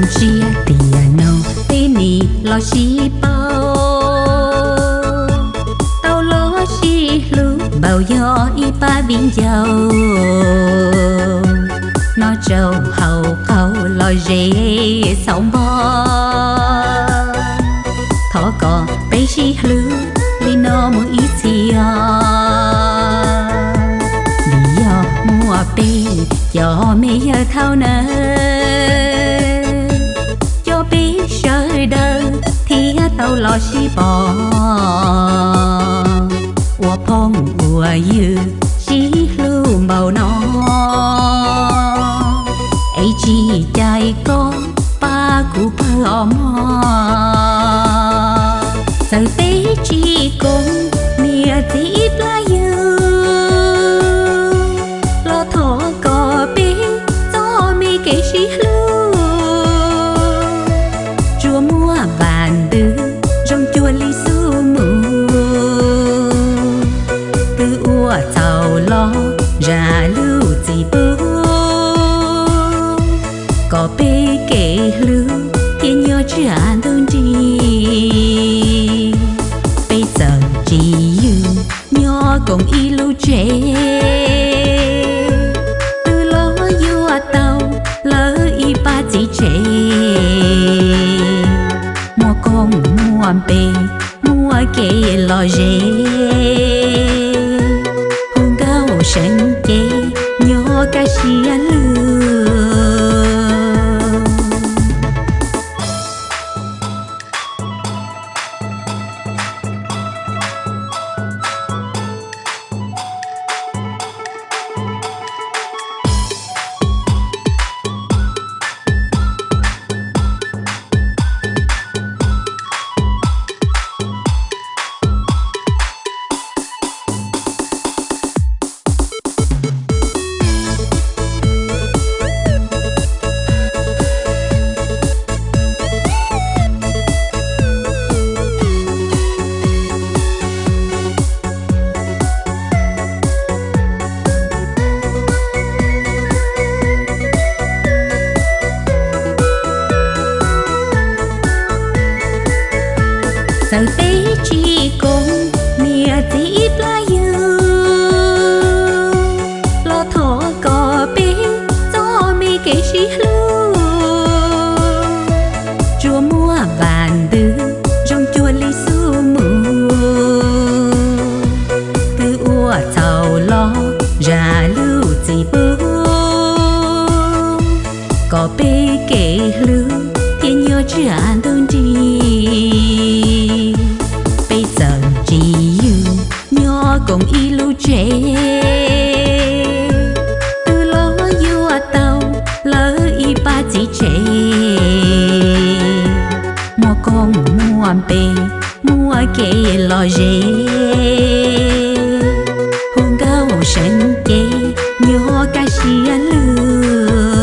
lòng chia piano tên ni lo xí bao tao lo xí lu bao gió y ba biên dầu nó trâu hậu câu lo dễ sống bò thọ cò bé xí lu li nó mua ít xì lý do mua bê cho mẹ giờ thao nơ cho biết sợ đời thì tao lo xí bò ua phong ua dư xí lưu màu nó ấy chỉ trai con ba cụ phở mò giờ tế chỉ con mía tí lá dư lo thọ cò bé gió mi kể xí lưu chùa mua bàn tư trong chùa lý su mù từ ua tàu lo ra lưu gì bố có bé kể lưu thiên nhớ trả đơn đi bây giờ chỉ dừng nhớ cùng y lưu trẻ từ lo vua tàu lỡ y ba chỉ trẻ mua con mua bê mua kê lo dễ hương cao sân chế nhớ ca sĩ lừa giờ tế chỉ con mía tí lá dư lo thọ cò bé gió mi kể xí lưu chùa mua bàn tư trong chùa lý su mù từ ua tàu lo ra lưu gì bố có bé kể lưu thiên nhớ trả đơn đi bây giờ chỉ dừng nhớ cùng y lưu trẻ từ lo vua tàu lỡ y ba chỉ trẻ mua con mua bê mua kê lo dễ hương cao sân chế nhớ ca sĩ lừa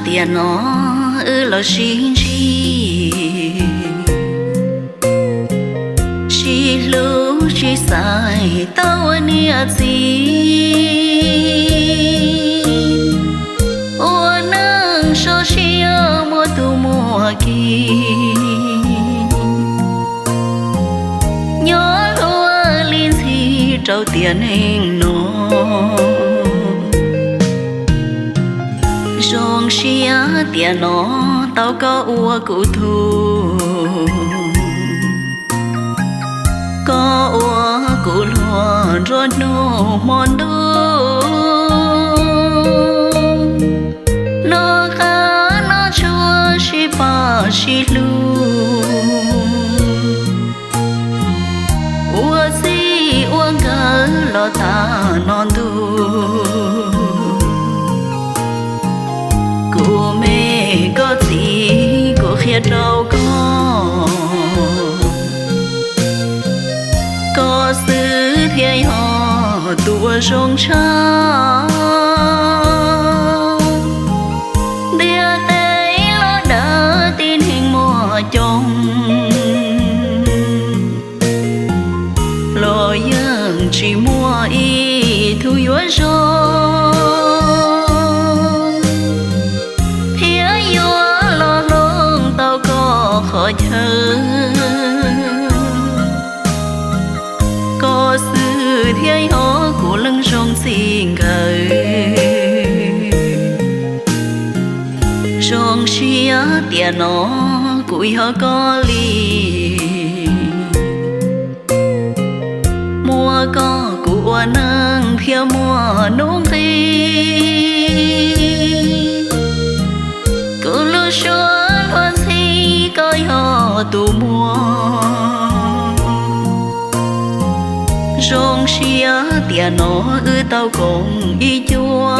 tiền nó là xin chi lưu chỉ sai tao nia chi ô nang so chia mua tu mua kỳ nhớ lúa liên thì trâu tiền hình nó rong chia tiền nó tao có ua cụ thu có ua cụ lúa rồi nô mòn đu nó khá nó chua chỉ ba chỉ lu ua si ua ngỡ lo ta non du cô mẹ có gì cô khía đâu có sự thiên họ tua rong cha địa tây lo đỡ tin hình mùa chồng lo dân chỉ mua y thu yếu rồi phía yếu lo lông tao có khó chờ có sự thiên họ của lưng rong xin gửi rong chia tiền nó cùi họ có lì mua có của nâng theo mua nung thi cứ lưu xuân hoàn si coi họ tù mua rong chia tiền nó tao cũng y chua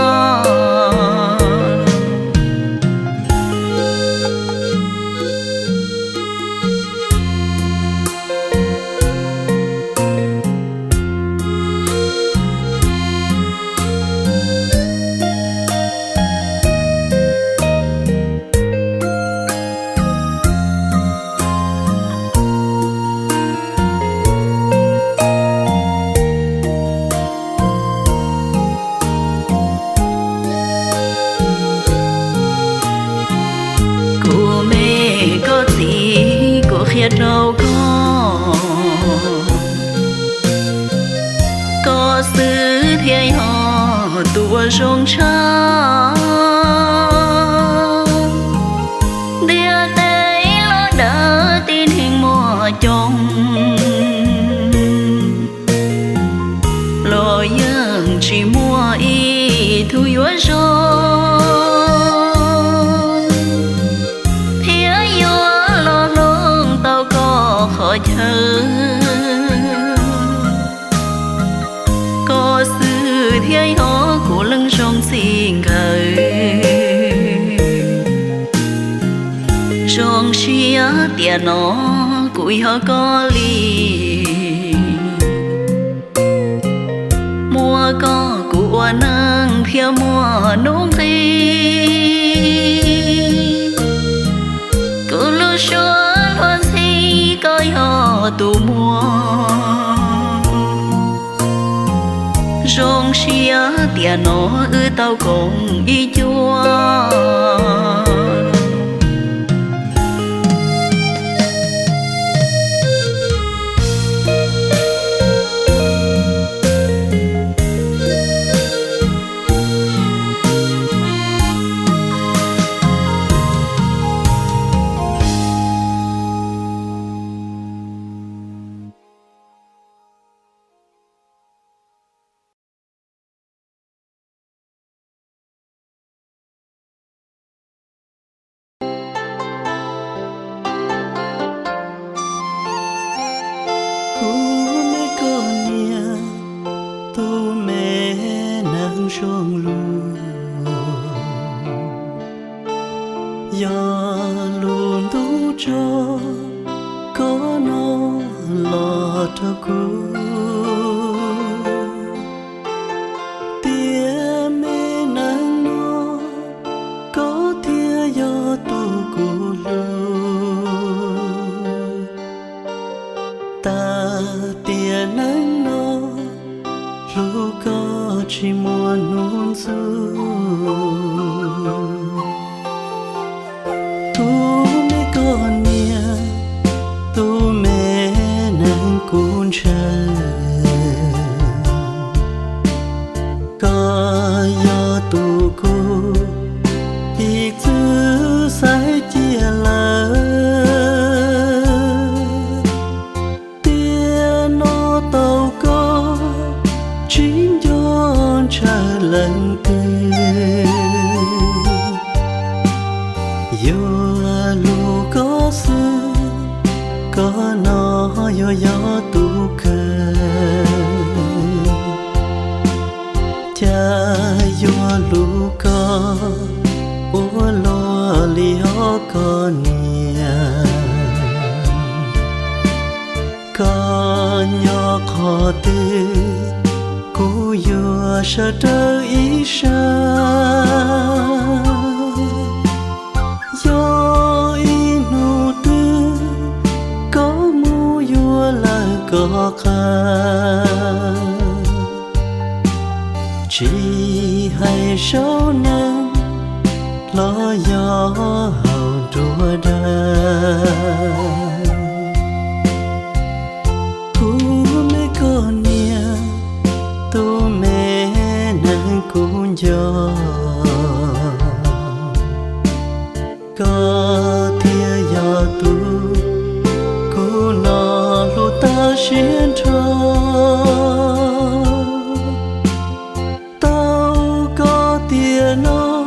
đâu có sự thiên họ tua rong cha địa tây lo đỡ tin hình mùa chồng lo dân chỉ mua y thu yếu rồi khó chờ có sự thiên họ của lưng rong xin gửi rong chia tiền nó cùi họ có lì mua có của nâng theo mua nung thi cứ lưu xuân hoàn si coi họ tù mua rong chia tiền nó tao cũng y chua sông lu ya luôn tu cho có nó lo cho cô tia mê nắng nó có tia yo tu cô lu ta tia nắng thu mấy con nia tu mẹ nàng cuốn trời có do tu cô ít thứ sai chia lỡ tia nó tàu có chính do trả lần cười yo lu có xưa có nó yo yo tu cơ cha yo lu có ô lo li ho có nia có nhỏ khó tư cô yo sợ trở ý sa do inu tư có mu yo là có khăn chỉ hay sâu nắng lo gió hầu đua đà thu mấy con nia tu mẹ nàng cũng gió có thia gió tu cô nó lu ta xuyên trôi nó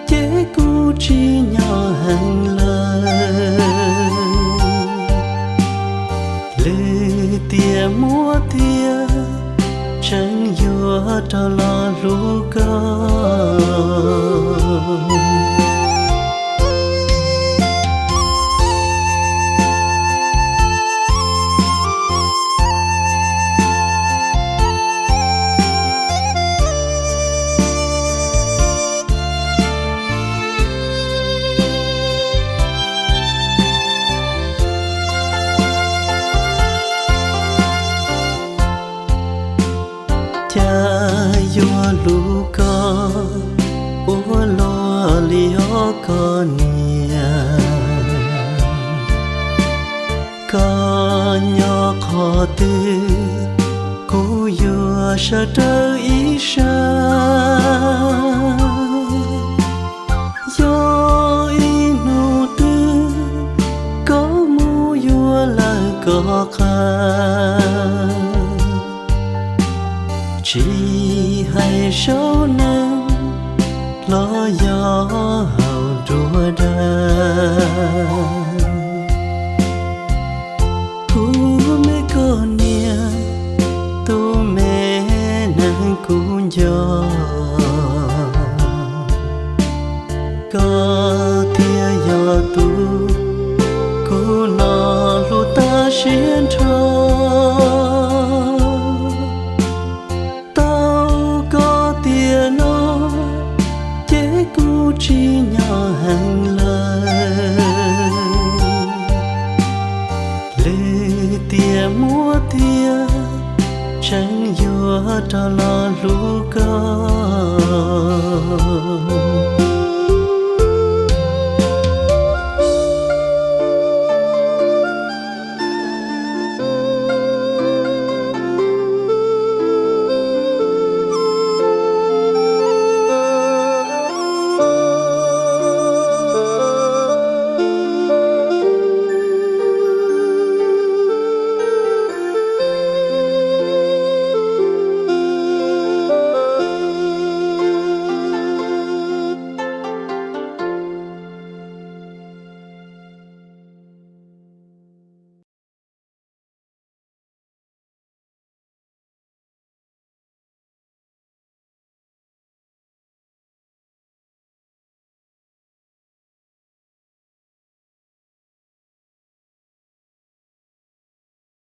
chế cu chi nhỏ hàng lời lư tia múa tia chẳng dùa cho lo lu cơ yo lu có ô lo li ho có nia có nhỏ khó tư cô yo sợ trở ý sa do inu tư có mu yo là có khăn chỉ hay sâu nắng lo gió hầu đua đà thu mấy con nia tu mẹ nàng cũng gió có thia gió tu cô nó lu ta xuyên